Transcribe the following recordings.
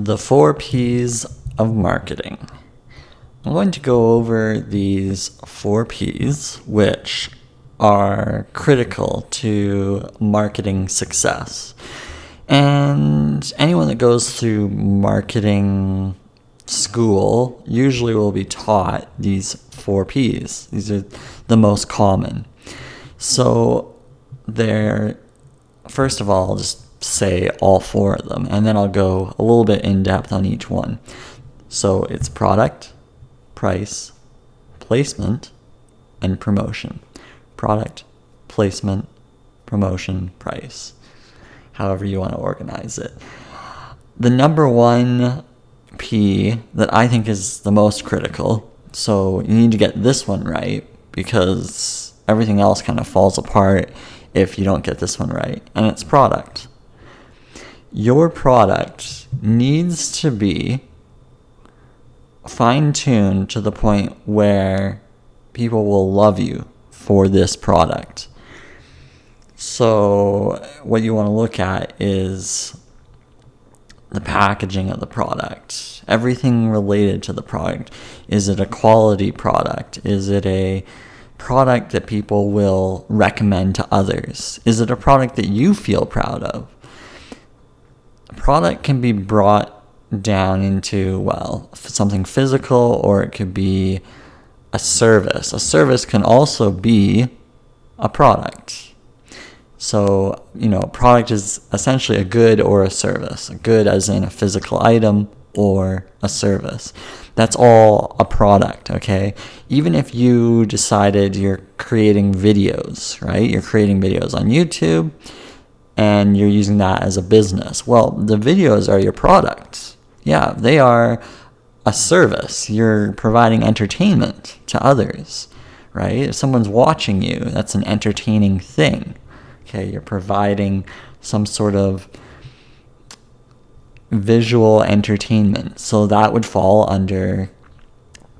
The 4P's of marketing. I'm going to go over these 4P's, which are critical to marketing success. And anyone that goes through marketing school usually will be taught these 4P's. These are the most common. So first of all, I'll just say all four of them, and then I'll go a little bit in depth on each one. So it's product, price, placement, and promotion. Product, placement, promotion, price. However you want to organize it. The number one P that I think is the most critical, so you need to get this one right because everything else kind of falls apart if you don't get this one right, and it's product. Your product needs to be fine-tuned to the point where people will love you for this product. So what you want to look at is the packaging of the product, everything related to the product. Is it a quality product? Is it a product that people will recommend to others? Is it a product that you feel proud of? A product can be brought down into, something physical, or it could be a service. A service can also be a product. So, a product is essentially a good or a service. A good as in a physical item, or a service. That's all a product, okay? Even if you decided you're creating videos, right? You're creating videos on YouTube, and you're using that as a business. Well, the videos are your product. Yeah, they are a service. You're providing entertainment to others, right? If someone's watching you, that's an entertaining thing. Okay, you're providing some sort of visual entertainment. So that would fall under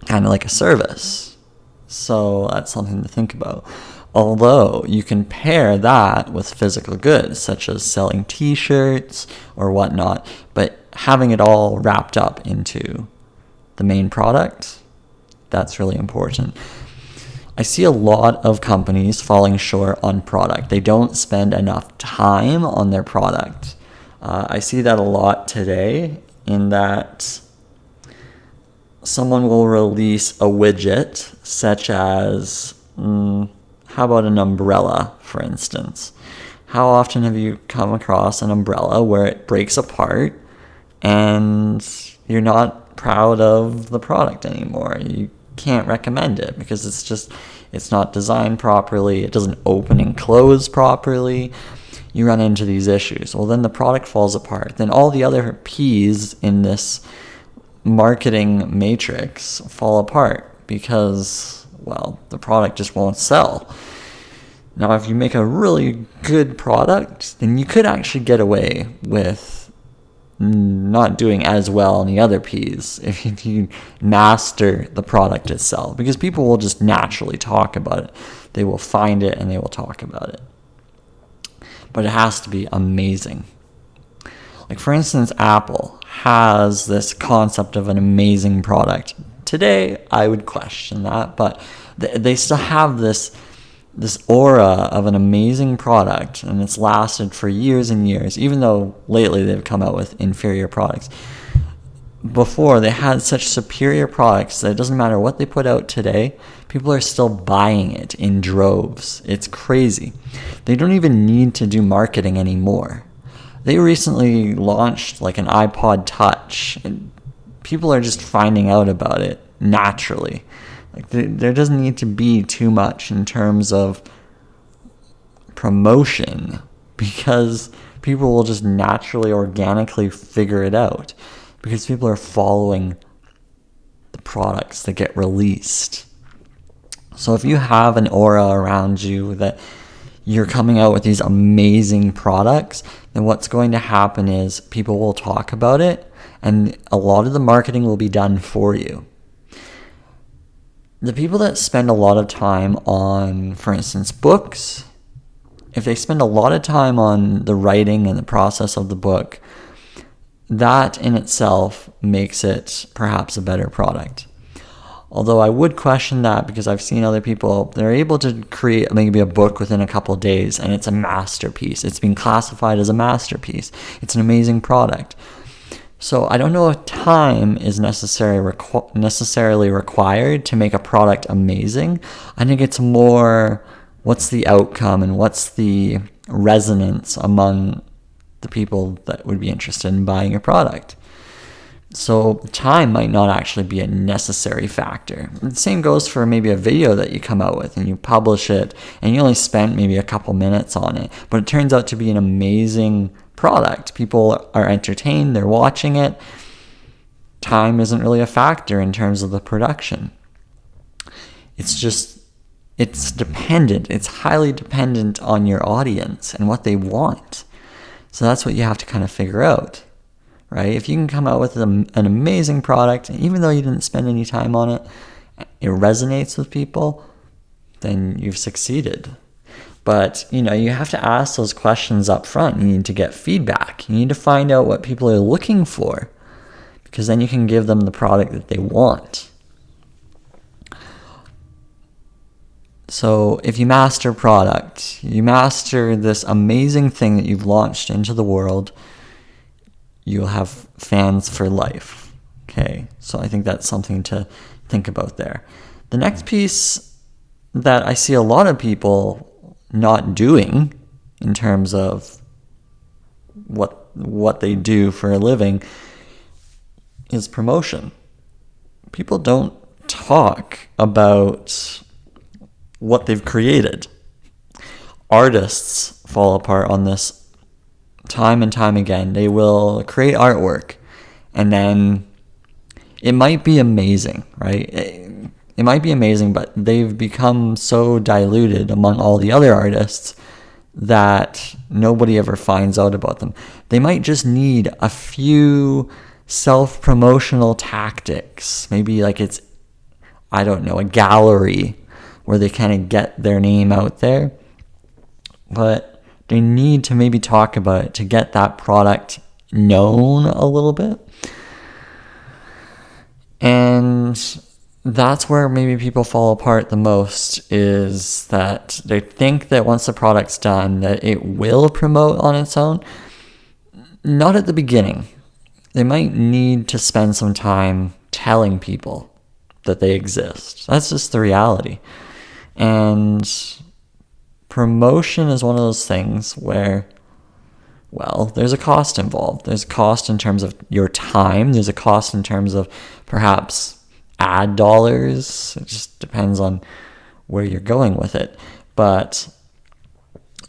kind of like a service. So that's something to think about. Although you can pair that with physical goods, such as selling t-shirts or whatnot, but having it all wrapped up into the main product, that's really important. I see a lot of companies falling short on product. They don't spend enough time on their product. I see that a lot today, in that someone will release a widget such as, how about an umbrella, for instance? How often have you come across an umbrella where it breaks apart and you're not proud of the product anymore? You can't recommend it because it's not designed properly. It doesn't open and close properly. You run into these issues. Well, then the product falls apart. Then all the other P's in this marketing matrix fall apart because, the product just won't sell. Now, if you make a really good product, then you could actually get away with not doing as well on the other P's if you master the product itself, because people will just naturally talk about it. They will find it and they will talk about it. But it has to be amazing. Like, for instance, Apple has this concept of an amazing product. Today, I would question that, but they still have this aura of an amazing product, and it's lasted for years and years, even though lately they've come out with inferior products. Before, they had such superior products that it doesn't matter what they put out today, people are still buying it in droves. It's crazy. They don't even need to do marketing anymore. They recently launched like an iPod Touch, and people are just finding out about it naturally. Like, there doesn't need to be too much in terms of promotion, because people will just naturally, organically figure it out, because people are following the products that get released. So if you have an aura around you that you're coming out with these amazing products, then what's going to happen is people will talk about it, and a lot of the marketing will be done for you. The people that spend a lot of time on, for instance, books, if they spend a lot of time on the writing and the process of the book, that in itself makes it perhaps a better product. Although I would question that, because I've seen other people, they're able to create maybe a book within a couple of days and it's a masterpiece. It's been classified as a masterpiece. It's an amazing product. So I don't know if time is necessarily required to make a product amazing. I think it's more, what's the outcome and what's the resonance among the people that would be interested in buying your product. So time might not actually be a necessary factor. The same goes for maybe a video that you come out with and you publish it and you only spent maybe a couple minutes on it, but it turns out to be an amazing product. People are entertained, they're watching it. Time isn't really a factor in terms of the production. It's dependent. It's highly dependent on your audience and what they want. So that's what you have to kind of figure out. Right? If you can come out with an amazing product, even though you didn't spend any time on it, it resonates with people, then you've succeeded. But, you have to ask those questions up front. You need to get feedback. You need to find out what people are looking for, because then you can give them the product that they want. So if you master product, you master this amazing thing that you've launched into the world, you'll have fans for life. Okay, so I think that's something to think about there. The next piece that I see a lot of people not doing in terms of what they do for a living is promotion. People don't talk about what they've created. Artists fall apart on this time and time again. They will create artwork and then it might be amazing, right? It might be amazing, but they've become so diluted among all the other artists that nobody ever finds out about them. They might just need a few self-promotional tactics. Maybe like it's, I don't know, a gallery where they kind of get their name out there. But they need to maybe talk about it to get that product known a little bit. And that's where maybe people fall apart the most, is that they think that once the product's done, that it will promote on its own. Not at the beginning. They might need to spend some time telling people that they exist. That's just the reality. And promotion is one of those things where, well, there's a cost involved. There's a cost in terms of your time. There's a cost in terms of perhaps ad dollars. It just depends on where you're going with it. But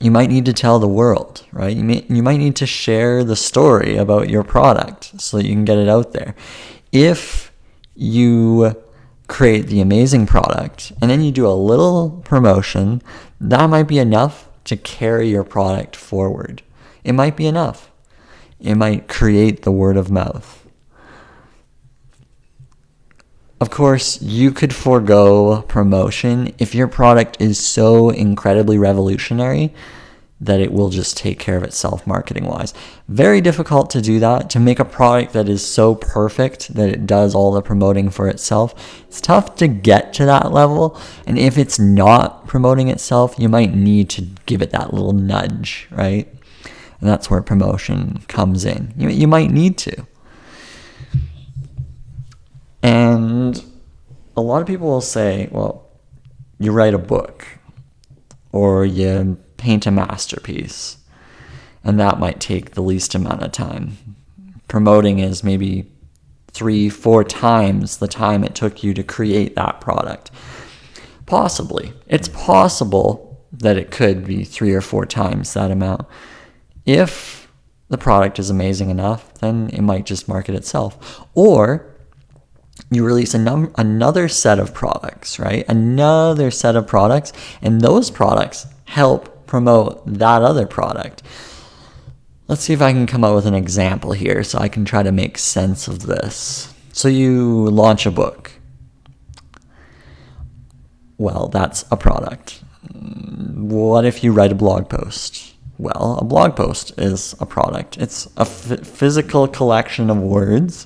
you might need to tell the world, right? You might need to share the story about your product so that you can get it out there. If you create the amazing product and then you do a little promotion, that might be enough to carry your product forward. It might be enough. It might create the word of mouth. Of course, you could forego promotion if your product is so incredibly revolutionary that it will just take care of itself marketing-wise. Very difficult to do that, to make a product that is so perfect that it does all the promoting for itself. It's tough to get to that level, and if it's not promoting itself, you might need to give it that little nudge, right? And that's where promotion comes in. You might need to. And a lot of people will say, well, you write a book or you paint a masterpiece, and that might take the least amount of time. Promoting is maybe 3-4 times the time it took you to create that product. Possibly. It's possible that it could be 3 or 4 times that amount. If the product is amazing enough, then it might just market itself. Or you release another set of products, right? Another set of products, and those products help promote that other product. Let's see if I can come up with an example here so I can try to make sense of this. So you launch a book. Well, that's a product. What if you write a blog post? Well, a blog post is a product. It's a physical collection of words,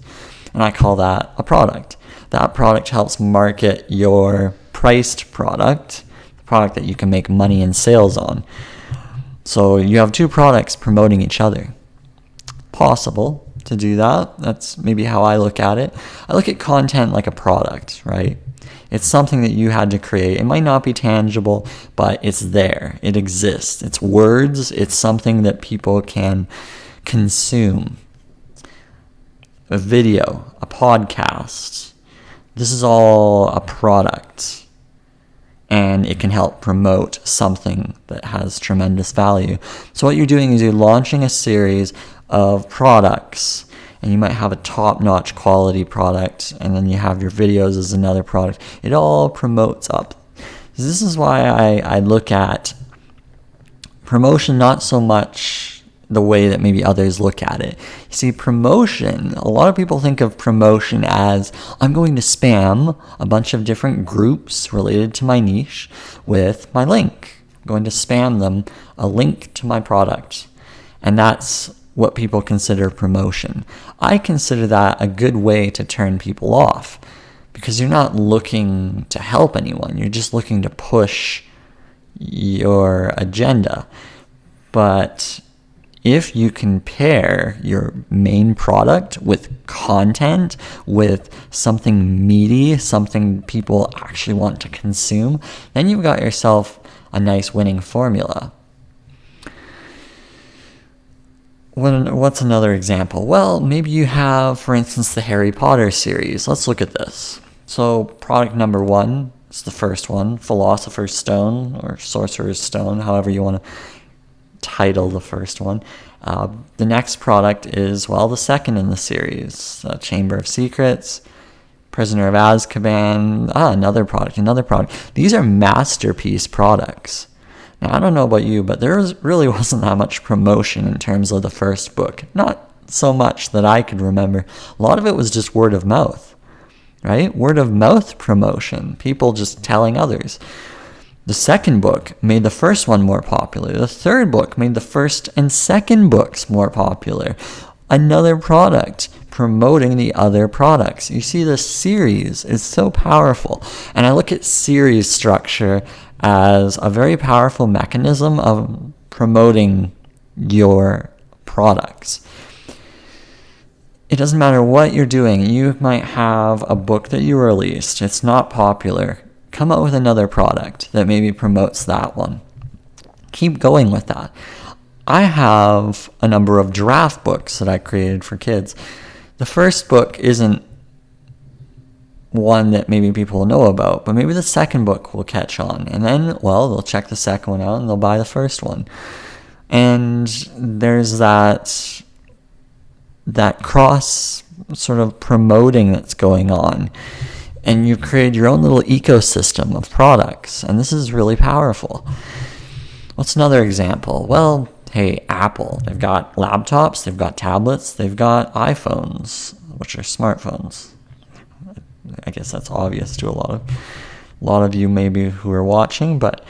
and I call that a product. That product helps market your priced product, the product that you can make money and sales on. So you have two products promoting each other. Possible to do that. That's maybe how I look at it. I look at content like a product, right? It's something that you had to create. It might not be tangible, but it's there. It exists. It's words. It's something that people can consume. A video, a podcast. This is all a product. And it can help promote something that has tremendous value. So what you're doing is you're launching a series of products, and you might have a top-notch quality product, and then you have your videos as another product. It all promotes up. This is why I look at promotion not so much the way that maybe others look at it. You see, promotion, a lot of people think of promotion as, I'm going to spam a bunch of different groups related to my niche with my link. I'm going to spam them a link to my product. And that's what people consider promotion. I consider that a good way to turn people off, because you're not looking to help anyone. You're just looking to push your agenda. But if you can pair your main product with content, with something meaty, something people actually want to consume, then you've got yourself a nice winning formula. What's another example? Well, maybe you have, for instance, the Harry Potter series. Let's look at this. So product number 1 is the first one, Philosopher's Stone or Sorcerer's Stone, however you want to title the first one. The next product is, well, the second in the series, Chamber of Secrets, Prisoner of Azkaban, another product. These are masterpiece products. Now, I don't know about you, but there really wasn't that much promotion in terms of the first book. Not so much that I could remember. A lot of it was just word of mouth, right? Word of mouth promotion, people just telling others. The second book made the first one more popular. The third book made the first and second books more popular. Another product promoting the other products. You see, the series is so powerful. And I look at series structure as a very powerful mechanism of promoting your products. It doesn't matter what you're doing. You might have a book that you released. It's not popular. Come up with another product that maybe promotes that one. Keep going with that. I have a number of draft books that I created for kids. The first book isn't one that maybe people know about, but maybe the second book will catch on. And then, well, they'll check the second one out and they'll buy the first one. And there's that cross sort of promoting that's going on. And you create your own little ecosystem of products. And this is really powerful. What's another example? Well, hey, Apple. They've got laptops, they've got tablets, they've got iPhones, which are smartphones. I guess that's obvious to a lot of you maybe who are watching. But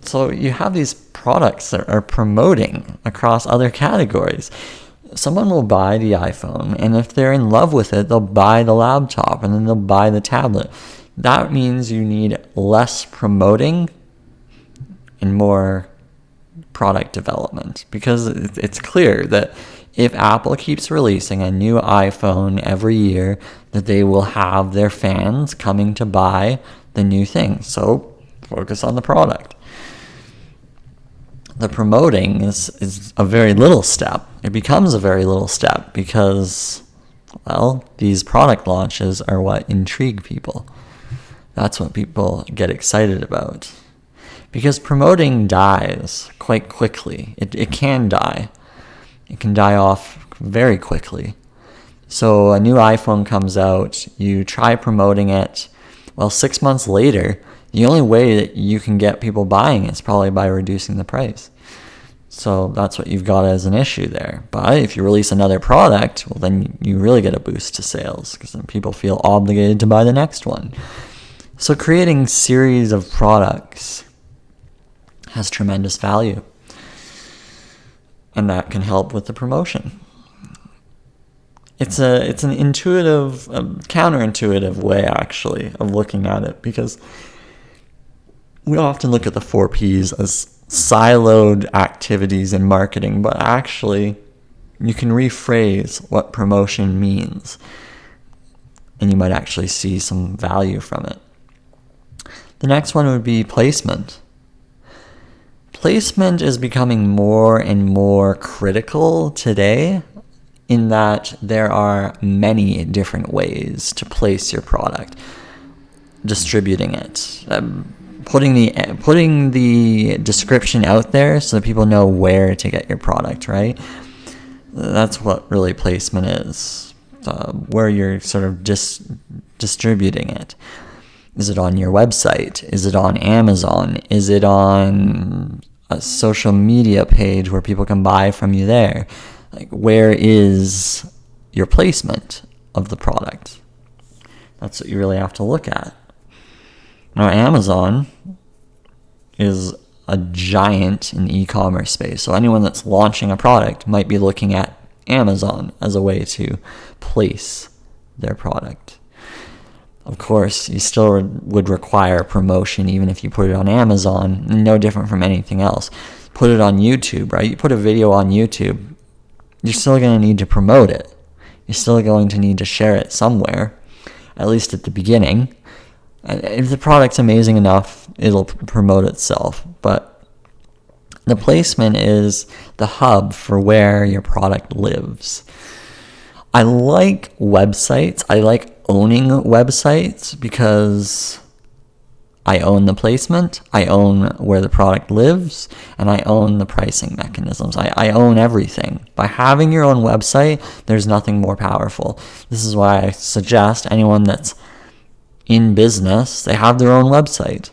so you have these products that are promoting across other categories. Someone will buy the iPhone, and if they're in love with it, they'll buy the laptop, and then they'll buy the tablet. That means you need less promoting and more product development, because it's clear that if Apple keeps releasing a new iPhone every year, that they will have their fans coming to buy the new thing. So focus on the product. The promoting is a very little step. It becomes a very little step because, well, these product launches are what intrigue people. That's what people get excited about. Because promoting dies quite quickly. It can die. It can die off very quickly. So a new iPhone comes out, you try promoting it. Well, 6 months later, the only way that you can get people buying it is probably by reducing the price. So that's what you've got as an issue there. But if you release another product, well, then you really get a boost to sales because then people feel obligated to buy the next one. So creating series of products has tremendous value. And that can help with the promotion. It's an intuitive, counterintuitive way, actually, of looking at it, because we often look at the 4P's as siloed activities in marketing, but actually you can rephrase what promotion means, and you might actually see some value from it. The next one would be placement. Placement is becoming more and more critical today, in that there are many different ways to place your product. Distributing it, putting the description out there so that people know where to get your product, right? That's what really placement is, where you're sort of distributing it. Is it on your website? Is it on Amazon? Is it on a social media page where people can buy from you there? Like, where is your placement of the product? That's what you really have to look at. Now, Amazon is a giant in the e-commerce space. So anyone that's launching a product might be looking at Amazon as a way to place their product. Of course, you still would require promotion even if you put it on Amazon, no different from anything else. Put it on YouTube, right? You put a video on YouTube, you're still going to need to promote it. You're still going to need to share it somewhere, at least at the beginning. If the product's amazing enough, it'll promote itself. But the placement is the hub for where your product lives. I like websites. I like owning websites because I own the placement, I own where the product lives, and I own the pricing mechanisms. I own everything. By having your own website, there's nothing more powerful. This is why I suggest anyone that's in business, they have their own website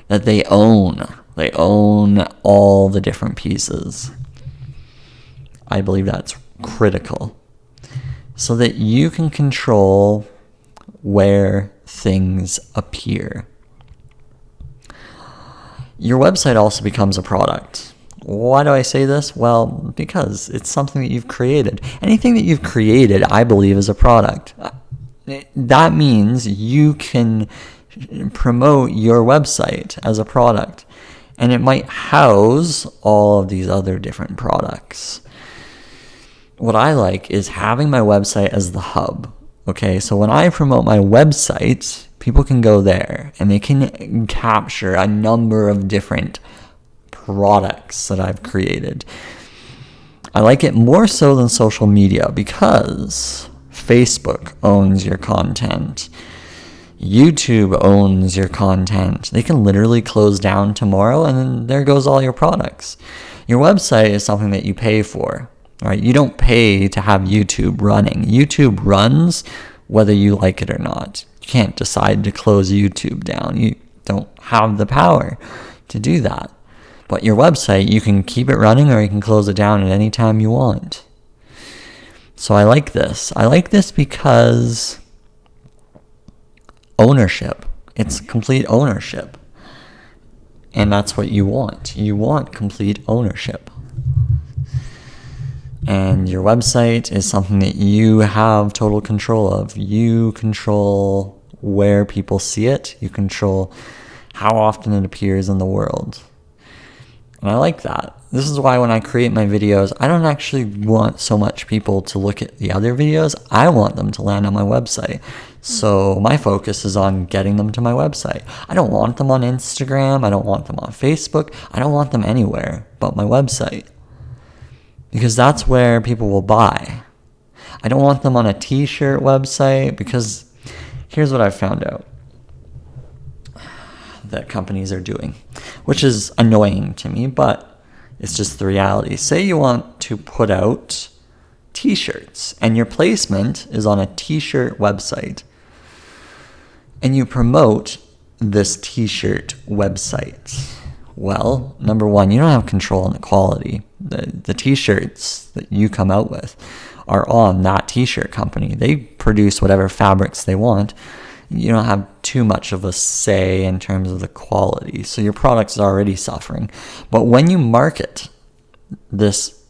that they own. They own all the different pieces. I believe that's critical, so that you can control where things appear. Your website also becomes a product. Why do I say this? Well, because it's something that you've created. Anything that you've created, I believe, is a product. That means you can promote your website as a product, and it might house all of these other different products. What I like is having my website as the hub. Okay, so when I promote my website, people can go there and they can capture a number of different products that I've created. I like it more so than social media because Facebook owns your content. YouTube owns your content. They can literally close down tomorrow and then there goes all your products. Your website is something that you pay for. Right? You don't pay to have YouTube running. YouTube runs whether you like it or not. You can't decide to close YouTube down. You don't have the power to do that. But your website, you can keep it running or you can close it down at any time you want. So I like this. I like this because ownership. It's complete ownership. And that's what you want. You want complete ownership. And your website is something that you have total control of. You control where people see it. You control how often it appears in the world. And I like that. This is why when I create my videos, I don't actually want so much people to look at the other videos. I want them to land on my website. So my focus is on getting them to my website. I don't want them on Instagram. I don't want them on Facebook. I don't want them anywhere but my website. Because that's where people will buy. I don't want them on a t-shirt website because here's what I've found out that companies are doing, which is annoying to me, but it's just the reality. Say you want to put out t-shirts and your placement is on a t-shirt website and you promote this t-shirt website. Well, number one, you don't have control on the quality. The t-shirts that you come out with are on that t-shirt company. They produce whatever fabrics they want. You don't have too much of a say in terms of the quality. So your product's already suffering. But when you market this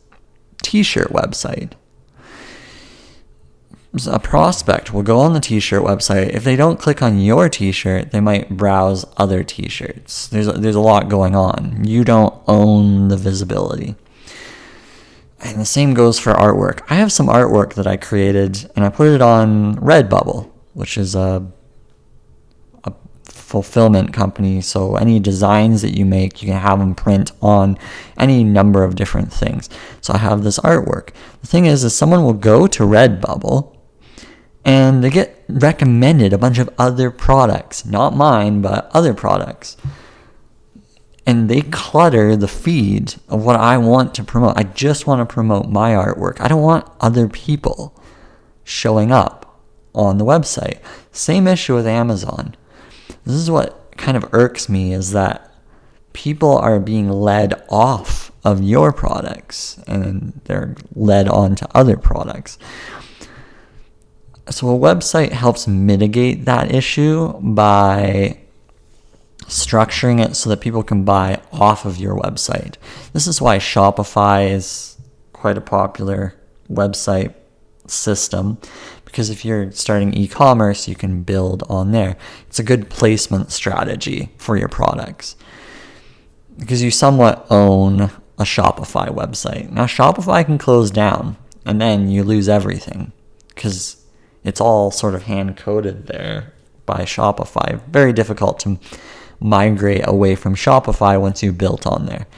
t-shirt website. A prospect will go on the t-shirt website. If they don't click on your t-shirt, they might browse other t-shirts. There's a lot going on. You don't own the visibility. And the same goes for artwork. I have some artwork that I created, and I put it on Redbubble, which is a fulfillment company. So any designs that you make, you can have them print on any number of different things. So I have this artwork. The thing is someone will go to Redbubble, and they get recommended a bunch of other products, not mine, but other products. And they clutter the feed of what I want to promote. I just want to promote my artwork. I don't want other people showing up on the website. Same issue with Amazon. This is what kind of irks me, is that people are being led off of your products and they're led on to other products. So a website helps mitigate that issue by structuring it so that people can buy off of your website. This is why Shopify is quite a popular website system, because if you're starting e-commerce, you can build on there. It's a good placement strategy for your products because you somewhat own a Shopify website. Now, Shopify can close down and then you lose everything because it's all sort of hand-coded there by Shopify. Very difficult to migrate away from Shopify once you've built on there.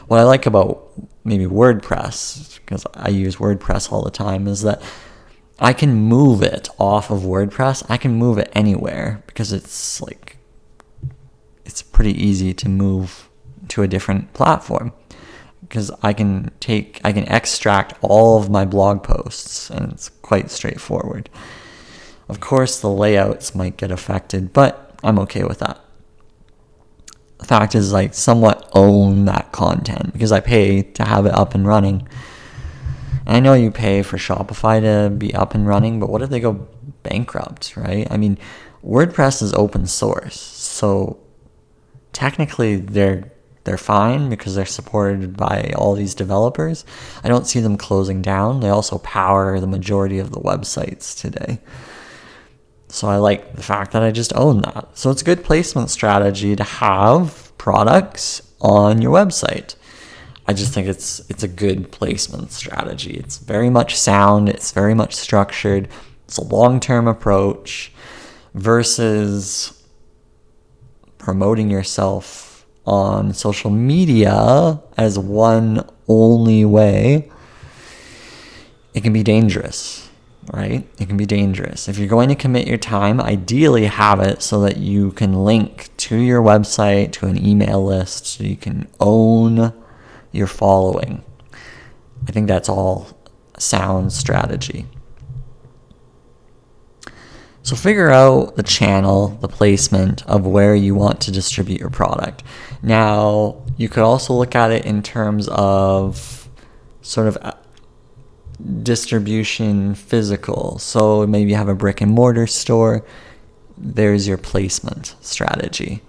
What I like about maybe WordPress, because I use WordPress all the time, is that I can move it off of WordPress. I can move it anywhere because it's pretty easy to move to a different platform. Because I can extract all of my blog posts, and it's quite straightforward. Of course, the layouts might get affected, but I'm okay with that. The fact is, I somewhat own that content because I pay to have it up and running. And I know you pay for Shopify to be up and running, but what if they go bankrupt, right? I mean, WordPress is open source, so technically they're fine because they're supported by all these developers. I don't see them closing down. They also power the majority of the websites today. So I like the fact that I just own that. So it's a good placement strategy to have products on your website. I just think it's a good placement strategy. It's very much sound. It's very much structured. It's a long-term approach versus promoting yourself on social media as one only way. It can be dangerous, right? It can be dangerous. If you're going to commit your time, ideally have it so that you can link to your website, to an email list, so you can own your following. I think that's all sound strategy. So figure out the channel, the placement of where you want to distribute your product. Now, you could also look at it in terms of sort of distribution physical. So maybe you have a brick and mortar store. There's your placement strategy.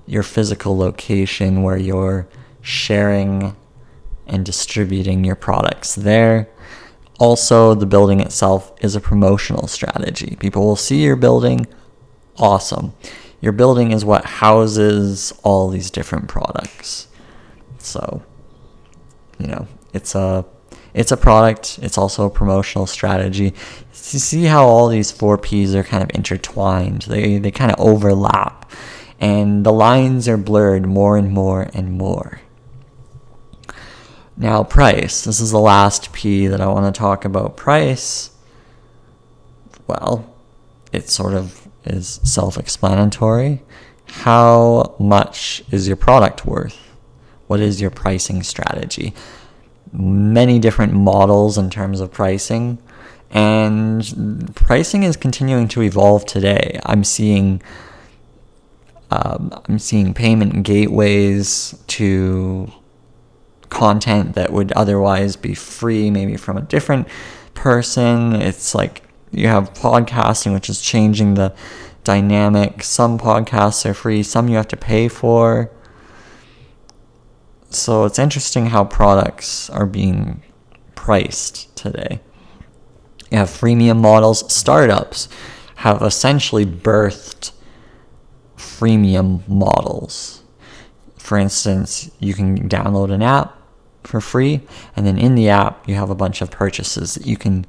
Your physical location where you're sharing and distributing your products there. Also, the building itself is a promotional strategy. People will see your building. Awesome. Your building is what houses all these different products. So, it's a product. It's also a promotional strategy. You see how all these 4P's are kind of intertwined. They kind of overlap. And the lines are blurred more and more and more. Now, price. This is the last P that I want to talk about. Price, well, it sort of is self-explanatory. How much is your product worth? What is your pricing strategy? Many different models in terms of pricing, and pricing is continuing to evolve today. I'm seeing payment gateways to content that would otherwise be free, maybe from a different person. It's like you have podcasting, which is changing the dynamic. Some podcasts are free, some you have to pay for. So it's interesting how products are being priced today. You have freemium models. Startups have essentially birthed freemium models. For instance, you can download an app for free, and then in the app you have a bunch of purchases that you can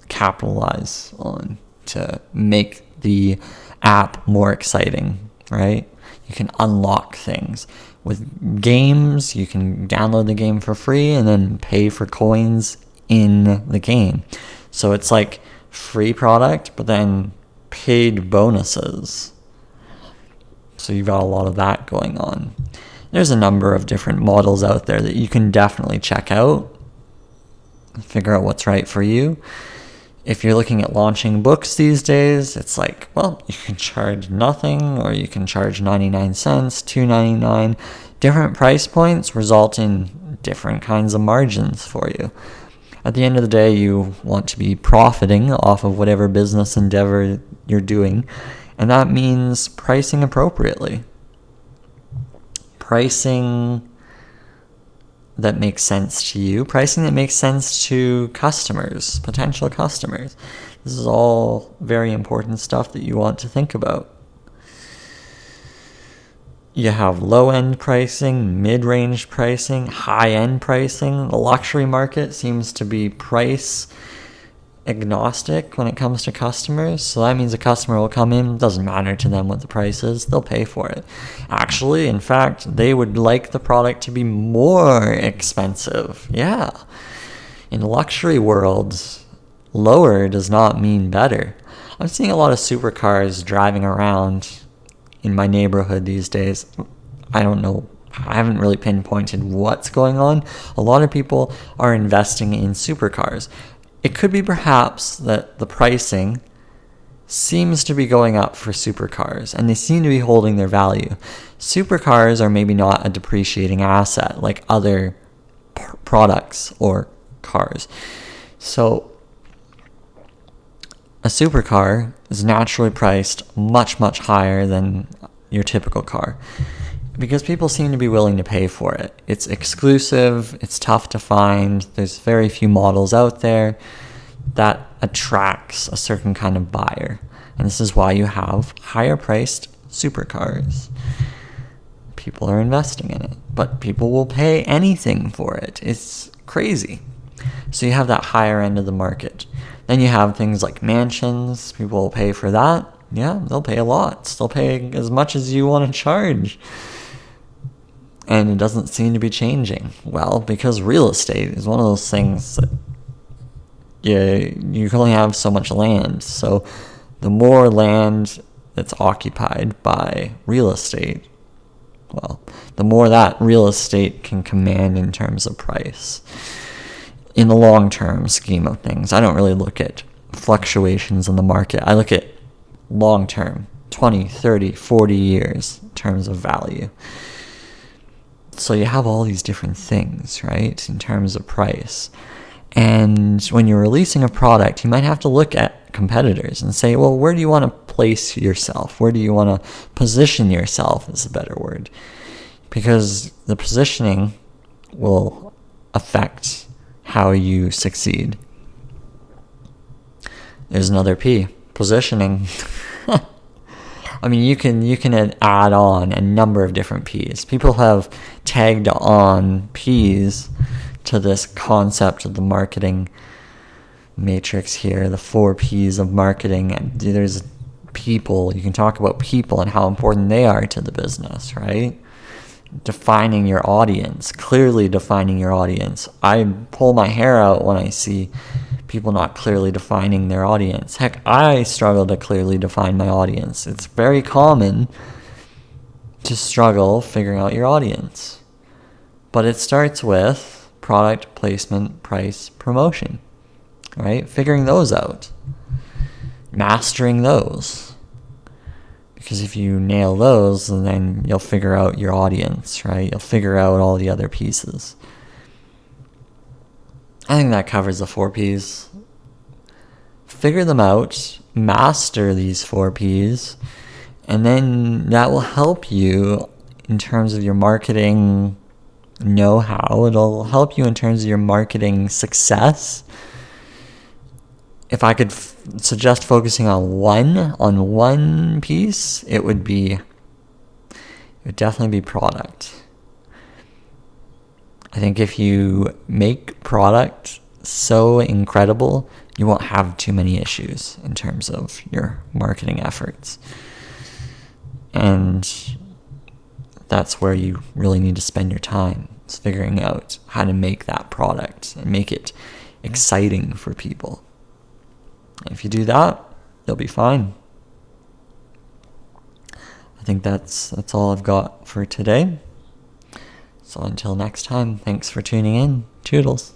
capitalize on to make the app more exciting, right? You can unlock things. With games, you can download the game for free and then pay for coins in the game. So it's like free product, but then paid bonuses. So you've got a lot of that going on. There's a number of different models out there that you can definitely check out, figure out what's right for you. If you're looking at launching books these days, it's like, well, you can charge nothing, or you can charge 99 cents, $2.99. Different price points result in different kinds of margins for you. At the end of the day, you want to be profiting off of whatever business endeavor you're doing, and that means pricing appropriately. Pricing that makes sense to you, pricing that makes sense to customers, potential customers. This is all very important stuff that you want to think about. You have low-end pricing, mid-range pricing, high-end pricing. The luxury market seems to be price agnostic when it comes to customers. So that means a customer will come in, doesn't matter to them what the price is, they'll pay for it. Actually, in fact, they would like the product to be more expensive. Yeah. In the luxury world, lower does not mean better. I'm seeing a lot of supercars driving around in my neighborhood these days. I don't know. I haven't really pinpointed what's going on. A lot of people are investing in supercars. It could be perhaps that the pricing seems to be going up for supercars, and they seem to be holding their value. Supercars are maybe not a depreciating asset like other products or cars. So a supercar is naturally priced much, much higher than your typical car, because people seem to be willing to pay for it. It's exclusive, it's tough to find, there's very few models out there that attracts a certain kind of buyer. And this is why you have higher priced supercars. People are investing in it, but people will pay anything for it. It's crazy. So you have that higher end of the market. Then you have things like mansions. People will pay for that. Yeah, they'll pay a lot. They'll pay as much as you want to charge. And it doesn't seem to be changing. Well, because real estate is one of those things that you can only have so much land. So the more land that's occupied by real estate, well, the more that real estate can command in terms of price. In the long-term scheme of things, I don't really look at fluctuations in the market. I look at long-term, 20, 30, 40 years in terms of value. So you have all these different things, right, in terms of price. And when you're releasing a product, you might have to look at competitors and say, well, where do you want to place yourself? Where do you want to position yourself is a better word. Because the positioning will affect how you succeed. There's another P, positioning. I mean, you can add on a number of different P's. People have tagged on P's to this concept of the marketing matrix here, the 4P's of marketing. And there's people. You can talk about people and how important they are to the business, right? Defining your audience, clearly defining your audience. I pull my hair out when I see people not clearly defining their audience. Heck, I struggle to clearly define my audience. It's very common to struggle figuring out your audience. But it starts with product, placement, price, promotion, right? Figuring those out. Mastering those. Because if you nail those, then you'll figure out your audience, right? You'll figure out all the other pieces. I think that covers the 4P's. Figure them out, master these 4P's, and then that will help you in terms of your marketing know-how. It'll help you in terms of your marketing success. If I could suggest focusing on one piece, it would definitely be product. I think if you make product so incredible, you won't have too many issues in terms of your marketing efforts. And that's where you really need to spend your time, is figuring out how to make that product and make it exciting for people. If you do that, you'll be fine. I think that's all I've got for today. So until next time, thanks for tuning in. Toodles.